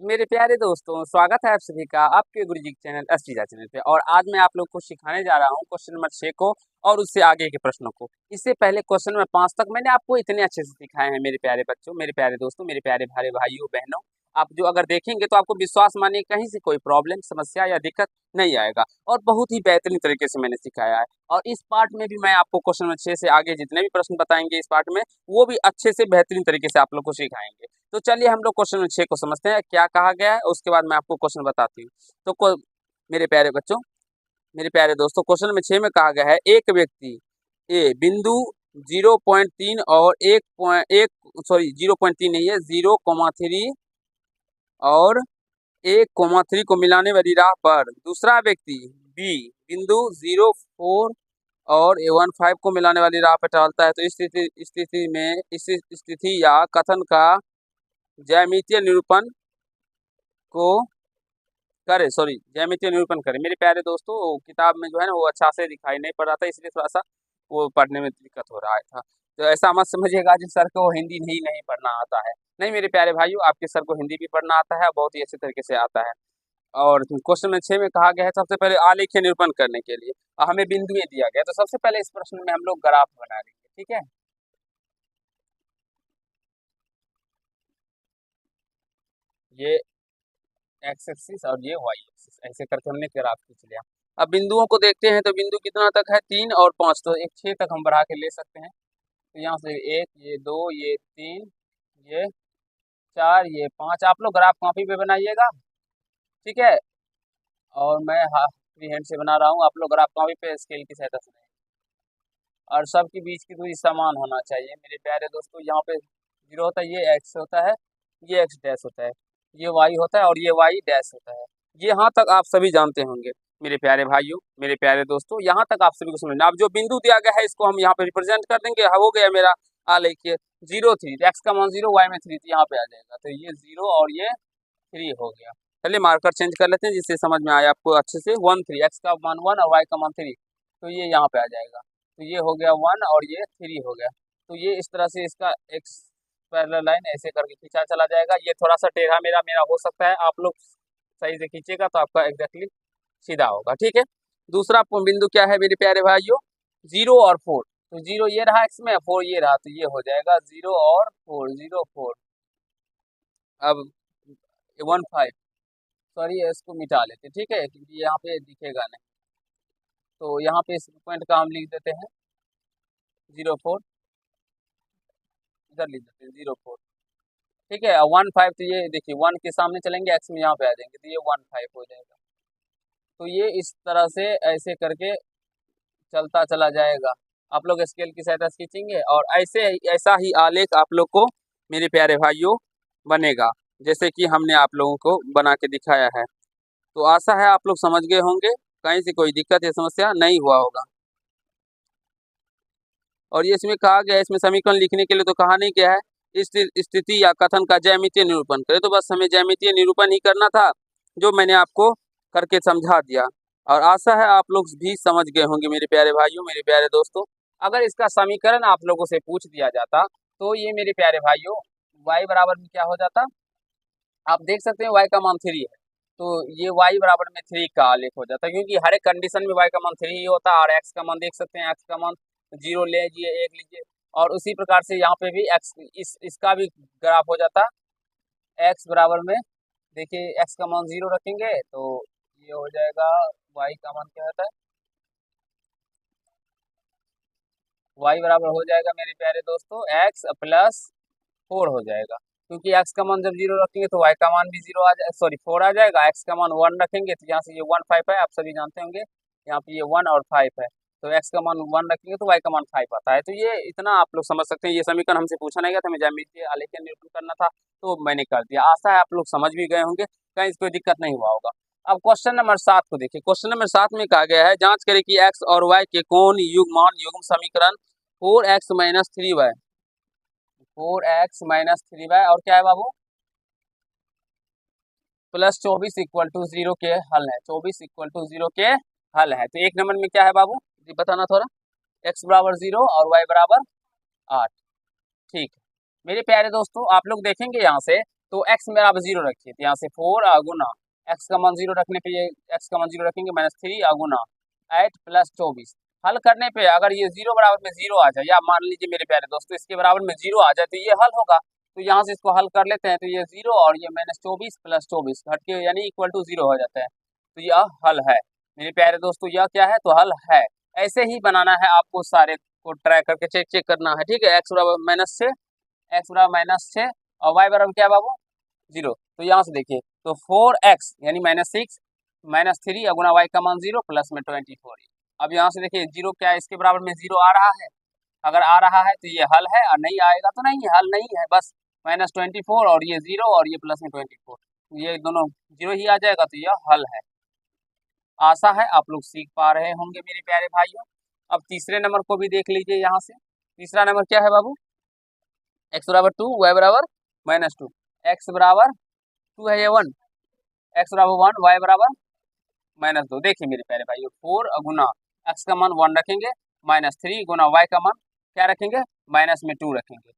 मेरे प्यारे दोस्तों, स्वागत है आप सभी का आपके गुरुजी के चैनल एसटीजा चैनल पे। और आज मैं आप लोग को सिखाने जा रहा हूँ क्वेश्चन नंबर 6 को और उससे आगे के प्रश्नों को। इससे पहले क्वेश्चन नंबर 5 तक मैंने आपको इतने अच्छे से सिखाए हैं मेरे प्यारे बच्चों, मेरे प्यारे दोस्तों, मेरे प्यारे भाइयों बहनों। आप जो अगर देखेंगे तो आपको विश्वास मानिए कहीं से कोई प्रॉब्लम समस्या या दिक्कत नहीं आएगा। और बहुत ही बेहतरीन तरीके से मैंने सिखाया है। और इस पार्ट में भी मैं आपको क्वेश्चन नंबर 6 से आगे जितने भी प्रश्न बताएंगे इस पार्ट में, वो भी अच्छे से बेहतरीन तरीके से आप लोग को सिखाएंगे। तो चलिए हम लोग क्वेश्चन नंबर 6 को समझते हैं क्या कहा गया है, उसके बाद मैं आपको क्वेश्चन बताती हूँ। मेरे प्यारे बच्चों, मेरे प्यारे दोस्तों, क्वेश्चन नंबर 6 में कहा गया है एक व्यक्ति ए बिंदु 0.3 और 0.3 नहीं है 0,3 और 1,3 को मिलाने वाली राह पर दूसरा व्यक्ति बी बिंदु 0,4 और 1,5 को मिलाने वाली राह पर टहलता है। तो इस स्थिति या कथन का ज्यामितीय निरूपण को ज्यामितीय निरूपण करें। मेरे प्यारे दोस्तों, किताब में जो है ना वो अच्छा से दिखाई नहीं पड़ रहा था, इसलिए थोड़ा सा वो पढ़ने में दिक्कत हो रहा था। तो ऐसा मत समझिएगा कि सर को हिंदी नहीं पढ़ना आता है। नहीं मेरे प्यारे भाइयों, आपके सर को हिंदी भी पढ़ना आता है, बहुत ही अच्छे तरीके से आता है। और क्वेश्चन में 6 में कहा गया है सबसे पहले आलेखीय निरूपण करने के लिए हमें बिंदुएं दिया गया। तो सबसे पहले इस प्रश्न में हम लोग ग्राफ बना लेंगे, ठीक है। ये एक्स एक्सिस और ये वाई एक्सिस, ऐसे करके हमने ग्राफ खींच लिया। अब बिंदुओं को देखते हैं तो बिंदु कितना तक है, 3 और 5, तो एक 6 तक हम बढ़ा के ले सकते हैं। तो यहाँ से 1, ये 2, ये 3, ये 4, ये 5। आप लोग ग्राफ कॉपी पे बनाइएगा, ठीक है। और मैं फ्री हैंड से बना रहा हूँ, आप लोग ग्राफ कॉपी पे स्केल की सहायता से। और सबके बीच की दूरी समान होना चाहिए मेरे प्यारे दोस्तों। यहाँ पे 0 होता है, ये एक्स होता है, ये एक्स डैश होता है, ये वाई होता है और ये वाई डैश होता है। ये यहाँ तक आप सभी जानते होंगे मेरे प्यारे भाइयों, मेरे प्यारे दोस्तों, यहाँ तक आप सभी को समझना। अब जो बिंदु दिया गया है इसको हम यहाँ पे रिप्रेजेंट कर देंगे। हो गया मेरा आलेखीय 0,3, एक्स का मान 0, वाई में 3, तो यहाँ पे आ जाएगा। तो ये 0 और ये 3 हो गया। चलिए मार्कर चेंज कर लेते हैं जिससे समझ में आया आपको अच्छे से। 1, 3, एक्स का मान 1 और वाई का मान 3, तो ये यहाँ पे आ जाएगा। तो ये हो गया 1 और ये 3 हो गया। तो ये इस तरह से इसका एक्स पैरेलल लाइन ऐसे करके खींचा चला जाएगा। ये थोड़ा सा टेढ़ा मेरा मेरा हो सकता है, आप लोग सही से खींचेगा तो आपका एग्जैक्टली सीधा होगा, ठीक है। दूसरा बिंदु क्या है मेरे प्यारे भाइयों, 0 और 4। तो 0 ये रहा एक्स में, 4 ये रहा, तो ये हो जाएगा 0 और 4, 0, 4। अब 1,5, सॉरी इसको मिटा लेते, ठीक है, क्योंकि यहाँ पे दिखेगा नहीं। तो यहाँ पे इस पॉइंट का हम लिख देते हैं 0,4, इधर लिख देते हैं 0,4, ठीक है। 1,5, तो ये देखिए 1 के सामने चलेंगे, एक्स में यहाँ पे आ जाएंगे, तो ये 1,5 हो जाएगा। तो ये इस तरह से ऐसे करके चलता चला जाएगा। आप लोग स्केल की सहायता से खींचेंगे और ऐसा ही आलेख आप लोग को मेरे प्यारे भाइयों बनेगा, जैसे कि हमने आप लोगों को बना के दिखाया है। तो आशा है आप लोग समझ गए होंगे, कहीं से कोई दिक्कत या समस्या नहीं हुआ होगा। और ये इसमें कहा गया है, इसमें समीकरण लिखने के लिए तो कहा नहीं गया है इस स्थिति या कथन का ज्यामितीय निरूपण करें। तो बस हमें ज्यामितीय निरूपण ही करना था, जो मैंने आपको करके समझा दिया। और आशा है आप लोग भी समझ गए होंगे मेरे प्यारे भाइयों, मेरे प्यारे दोस्तों। अगर इसका समीकरण आप लोगों से पूछ दिया जाता तो ये मेरे प्यारे भाइयों y बराबर में क्या हो जाता, आप देख सकते हैं y का मान 3 है, तो ये y बराबर में 3 का आलेख हो जाता है, क्योंकि हर एक कंडीशन में y का मान 3 ही होता है। और x का मान देख सकते हैं, x का मान 0 लीजिए, 1 लीजिए। और उसी प्रकार से यहाँ पे भी x इसका भी ग्राफ हो जाता x बराबर में, देखिए x का मान 0 रखेंगे तो ये हो जाएगा, y का मान क्या होता है, y बराबर हो जाएगा मेरे प्यारे दोस्तों x प्लस 4 हो जाएगा। क्योंकि x का मान जब 0 रखेंगे तो y का मान भी 0 आ जाए, सॉरी 4 आ जाएगा। x का मान 1 रखेंगे तो यहाँ से ये 1, 5 है, आप सभी जानते होंगे। यहाँ पे ये 1 और 5 है, तो x का मान 1 रखेंगे तो y का मान 5 आता है। तो ये इतना आप लोग समझ सकते हैं। ये समीकरण हमसे पूछा नहीं गया था, हमें ज्यामितीय आलेखीय निरूपण करना था, तो मैंने कर दिया। आशा है आप लोग समझ भी गए होंगे, कहीं कोई दिक्कत नहीं हुआ होगा। अब क्वेश्चन नंबर 7 को देखिए। क्वेश्चन नंबर 7 में कहा गया है जांच करें कि x और y के कोण युग्म समीकरण 4x माइनस 3y, 4x-3y और क्या है बाबू, प्लस 24 इक्वल टू 0 के हल है। 24 इक्वल टू 0 के हल है। तो एक नंबर में क्या है बाबू जी बताना थोड़ा, x बराबर 0 और y बराबर 8, ठीक है। मेरे प्यारे दोस्तों, आप लोग देखेंगे यहाँ से तो एक्स में आप जीरो रखिए, तो यहाँ से 4 गुना एक्स का मान जीरो रखने पे ये एक्स का मान जीरो रखेंगे -3 गुना 8 + 24। हल करने पे अगर ये जीरो बराबर में जीरो आ जाए, या मान लीजिए मेरे प्यारे दोस्तों इसके बराबर में जीरो आ जाए, तो ये हल होगा। तो यहाँ से इसको हल कर लेते हैं, तो ये जीरो और ये -24 + 24 घट के यानी इक्वल टू जीरो हो जाता है। तो यह हल है मेरे प्यारे दोस्तों, यह क्या है तो हल है। ऐसे ही बनाना है आपको, सारे को ट्राई करके चेक करना है, ठीक है। एक्स बराबर -6, एक्स बराबर -6 और वाई बराबर क्या बाबू जीरो। तो यहाँ से देखिए, तो 4x यानी -6 -3 गुना वाई का मान जीरो प्लस में 24। अब यहाँ से देखिए जीरो क्या है, इसके बराबर में जीरो आ रहा है, अगर आ रहा है तो ये हल है, और नहीं आएगा तो नहीं है, हल नहीं है, बस -24 और ये जीरो और ये प्लस में 24, ये दोनों जीरो ही आ जाएगा, तो यह हल है। आशा है आप लोग सीख पा रहे होंगे मेरे प्यारे भाइयों। अब तीसरे नंबर को भी देख लीजिए, यहाँ से तीसरा नंबर क्या है बाबू, x बराबर 2 y बराबर -2, x बराबर 2 है ये 1, x बराबर 1 y बराबर -2। देखिए मेरे प्यारे भाइयों, 4 गुना x का मान 1 रखेंगे, -3 गुना y का मान क्या रखेंगे -2 रखेंगे।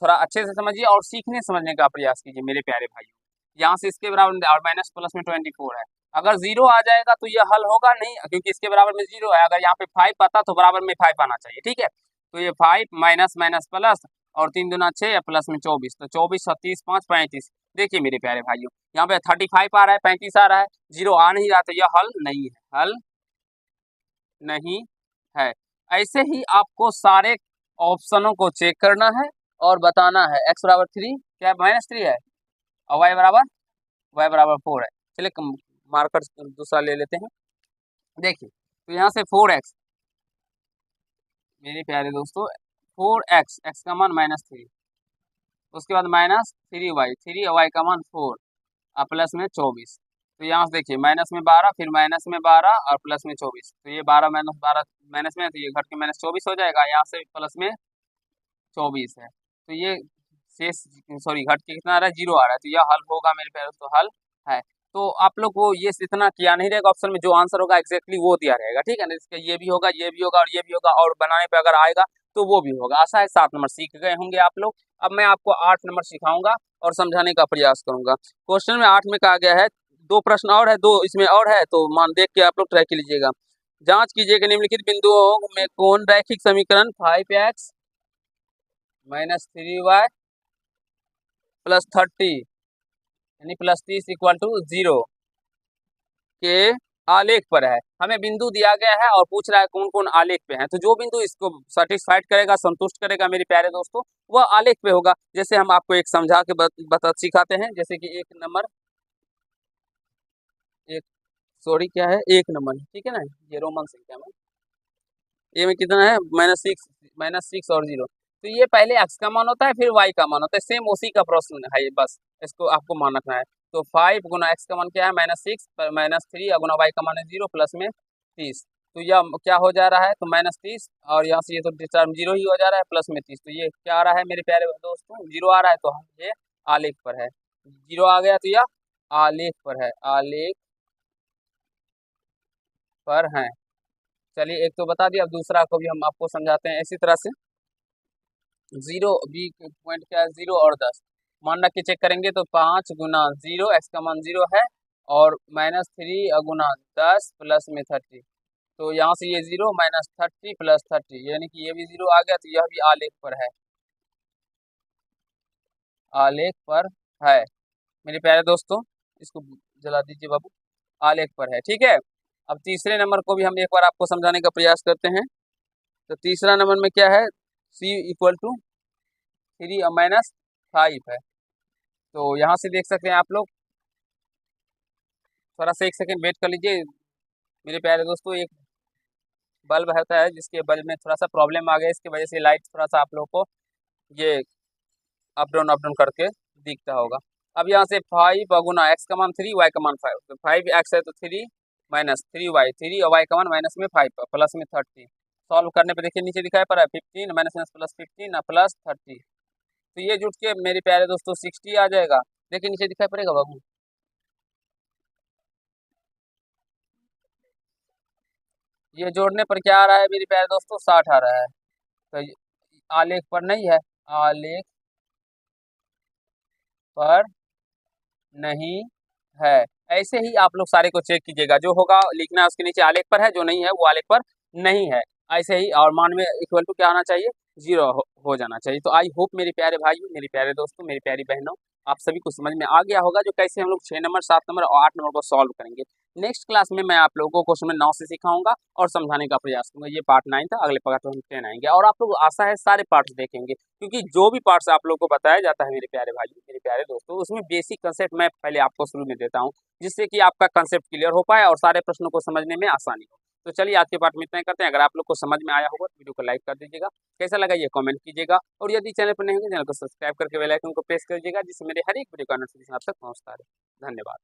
थोड़ा अच्छे से समझिए और सीखने समझने का प्रयास कीजिए मेरे प्यारे भाइयों। यहाँ से इसके बराबर और माइनस प्लस में 24 है, अगर जीरो आ जाएगा तो यह हल होगा नहीं, क्योंकि इसके बराबर में जीरो है। अगर यहाँ पे 5 आता तो बराबर में 5 आना चाहिए, ठीक है। तो ये 5 माइनस माइनस प्लस और 3 दूना 6 या प्लस में 24, तो 24 और 30 5 35। देखिए मेरे प्यारे भाइयों, यहाँ पे 35 आ रहा है, 35 आ रहा है, जीरो आ नहीं रहा, तो यह हल नहीं है, हल नहीं है। ऐसे ही आपको सारे ऑप्शनों को चेक करना है और बताना है। एक्स बराबर 3 क्या -3 है, और वाई बराबर 4 है। चलिए मार्कर दूसरा ले लेते हैं। देखिए तो यहाँ से 4x मेरे प्यारे दोस्तों, 4x x का मान -3, उसके बाद -3y 3 और y का मान 4 और प्लस में 24। तो यहाँ से देखिए माइनस में 12, फिर माइनस में 12 और प्लस में 24, तो ये 12 -12 माइनस में, तो ये घट के -24 हो जाएगा, यहाँ से प्लस में 24 है, तो ये शेष सॉरी घट के कितना आ रहा है, जीरो आ रहा है, तो यह हल होगा मेरे प्यारे दोस्तों, हल है। तो आप लोग को ये इतना किया नहीं रहेगा, ऑप्शन में जो आंसर होगा एग्जैक्टली वो दिया रहेगा, ठीक है ना। इसका ये भी होगा, ये भी होगा और ये भी होगा, और बनाने पे अगर आएगा तो वो भी होगा। आशा है 7 नंबर सीख गए होंगे आप लोग। अब मैं आपको 8 नंबर सिखाऊंगा और समझाने का प्रयास करूंगा। क्वेश्चन में 8 में कहा गया है, 2 प्रश्न और है, 2 इसमें और है, तो मान देख के आप लोग ट्राई कर लीजिएगा। जांच कीजिएगा निम्नलिखित बिंदुओं में कौन रैखिक समीकरण 5x -3y + 30 यानी +30 = 0 के आलेख पर है। हमें बिंदु दिया गया है और पूछ रहा है कौन कौन आलेख पे है, तो जो बिंदु इसको सेटिस्फाइड करेगा, संतुष्ट करेगा मेरे प्यारे दोस्तों, वह आलेख पे होगा। जैसे हम आपको एक समझा के बता सिखाते हैं, जैसे कि एक नंबर एक सॉरी क्या है, एक नंबर, ठीक है ना, ये रोमन संख्या में ए में कितना है -6 और 0। तो ये पहले x का मान होता है, फिर y का मान होता है, सेम उसी का प्रश्न है ये, बस इसको आपको मान रखना है। तो 5 गुना x का मान क्या है -6 -3 गुना y का मान है 0 प्लस में 30। तो यह क्या हो जा रहा है, तो -30 और यहाँ से ये तो टर्म जीरो ही हो जा रहा है, प्लस में 30, तो ये क्या आ रहा है मेरे प्यारे दोस्तों, जीरो आ रहा है, तो ये आलेख पर है। जीरो आ गया तो यह आलेख पर है, आलेख पर है। चलिए एक तो बता दिया, अब दूसरा को भी हम आपको समझाते हैं इसी तरह से। जीरो बी पॉइंट क्या है, 0 और 10 मान रख के चेक करेंगे, तो 5 गुना 0 एक्स का मान 0 है, और -3 गुना 10 प्लस में 30, तो यहाँ से ये 0 -30 + 30 यानी कि ये भी 0 आ गया, तो यह भी आलेख पर है, आलेख पर है मेरे प्यारे दोस्तों। इसको जला दीजिए बाबू, आलेख पर है, ठीक है। अब तीसरे नंबर को भी हम एक बार आपको समझाने का प्रयास करते हैं। तो तीसरा नंबर में क्या है, c = 3 और -5 है। तो यहाँ से देख सकते हैं आप लोग, थोड़ा सा 1 सेकंड वेट कर लीजिए मेरे प्यारे दोस्तों। एक बल्ब होता है जिसके बल्ब में थोड़ा सा प्रॉब्लम आ गया, इसकी वजह से लाइट थोड़ा सा आप लोग को ये अप डाउन करके दिखता होगा। अब यहाँ से 5 गुना एक्स का मान 3 वाई का मान 5, तो 5x है तो 3 -3y 3 और y का मान माइनस में 5 प्लस में 30। सॉल्व करने पे देखिए नीचे दिखाई पड़ा है 15 -+15 प्लस 30, तो ये जुट के मेरे प्यारे दोस्तों 60 आ जाएगा। देखिए नीचे दिखाई पड़ेगा बाबू, ये जोड़ने पर क्या आ रहा है मेरे प्यारे दोस्तों, 60 आ रहा है। तो आलेख पर नहीं है, आलेख पर नहीं है। ऐसे ही आप लोग सारे को चेक कीजिएगा, जो होगा लिखना है उसके नीचे आलेख पर है, जो नहीं है वो आलेख पर नहीं है। ऐसे ही और मान में इक्वल टू क्या होना चाहिए, 0 हो जाना चाहिए। तो आई होप मेरे प्यारे भाइयों, मेरे प्यारे दोस्तों, मेरी प्यारी बहनों, आप सभी को समझ में आ गया होगा जो कैसे हम लोग 6 नंबर, 7 नंबर और 8 नंबर को सॉल्व करेंगे। नेक्स्ट क्लास में मैं आप लोगों को क्वेश्चन में 9 से सिखाऊंगा और समझाने का प्रयास करूंगा। ये पार्ट 9 था, अगले पार्ट में हम 10 आएंगे और आप लोग आशा है सारे पार्ट्स देखेंगे, क्योंकि जो भी पार्ट्स आप लोग को बताया जाता है मेरे प्यारे भाइयों, मेरे प्यारे दोस्तों, उसमें बेसिक कंसेप्ट मैं पहले आपको शुरू में देता हूँ, जिससे कि आपका कंसेप्ट क्लियर हो पाए और सारे प्रश्नों को समझने में आसानी हो। तो चलिए आज के पार्ट में इतना ही करते हैं। अगर आप लोग को समझ में आया होगा तो वीडियो को लाइक कर दीजिएगा, कैसा लगा ये कमेंट कीजिएगा, और यदि चैनल पर नए होंगे चैनल को सब्सक्राइब करके बेल आइकन को प्रेस कर दीजिएगा, जिससे मेरे हर एक वीडियो का नोटिफिकेशन आप तक पहुंचता रहे। धन्यवाद।